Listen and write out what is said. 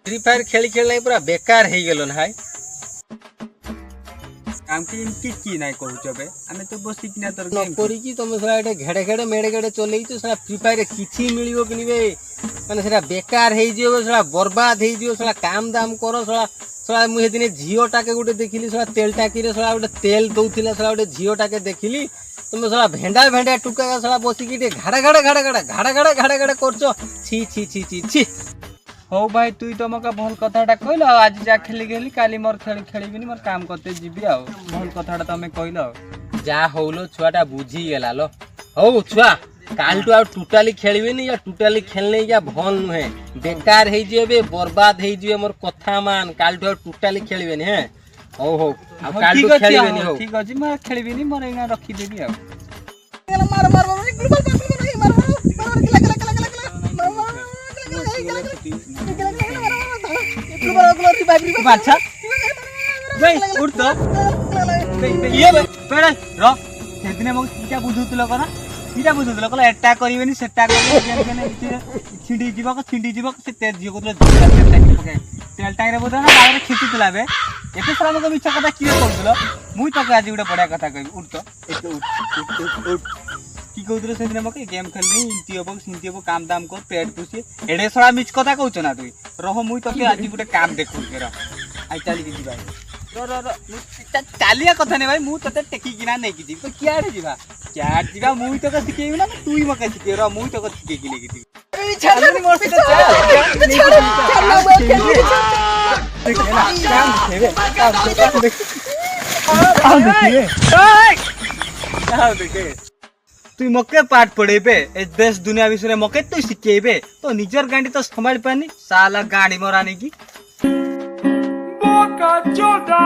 Free fire खेली खेल पूरा बेकार हो गल हाय आमके इनकी की नाय कहउछ बे आमे तो बसी किना तोर न करी की तुम सला एटे घेड़े घेड़े मेड़े घेड़े चले तो सला फ्री फायर किछि मिलियो कि निबे माने सेरा बेकार हे जियो सला बर्बाद हे जियो सला काम दाम करो सला सला मु हे दिने झियो टाके गुटे देखिली सला तेल टाकी रे सला गुटे तेल दउथिला सला गुटे झियो टाके देखिली तुम सला भेंडा भेंडा टुका सला बसी की घाड़ा घाड़ा घाड़ा घाड़ा घाड़ा घाड़ा घाड़ा घाड़ा करछो छी छी छी छी छी हो भाई तुई तो मका भल कथाटा कहल आज जा खेली गेली काली मोर खेली खेलीबिनी मोर काम करते जीबी आ भल कथाटा तमे कहल जा होलो छुआटा बुझी गेला लो हो छुआ काल टू आ टोटली खेलबेनी या टोटली खेलने या भल नुहे बेकार हे जेबे बर्बाद हे जे मोर कथा मान काल टू आ टोटली खेलबेनी हे हो हो आ काल टू खेलबेनी हो ठीक अछि मैं खेलबिनी मोर एना रखी देबी आ मार मार अच्छा भाई उठ तो ये पेड़े रो सेदिने मग किटा बुझुतलो करा किटा बुझुतलो कला एटा करिवेनी सेटा करिवेनी छिंडी जीवक से तेज जीव को तेल टाइम रे बोदा ना बाहर खिची तला बे एते सारा मग मिछ कथा किए करदलो मुई तो आज गुडा बडा कथा कहबी उठ तो एते उठ की कहउतरे सेदिने मग गेम खेलनी इंती होबो सिंती होबो काम दाम कर पेट पुसी एडे सारा मिछ कथा कहउछ ना तुई रहो मुई तो के आज गुडा काम देखु के रो आई चली की भाई रो चालिया कथा ने भाई मु तते टेकी किना नै की जी तो किया रे जीवा क्या जीवा मुई तो सिखेबी ना तुई मके सिखे रो मुई तो सिखे की लेकी अरे छाड़ मोर से तुई मके पाठ पढ़ेबे ए देश दुनिया विषय मके तो सिखेबे तो निजर गांडी तो संभाल पानी साला गाड़ी मोरानी की बोका चोदा।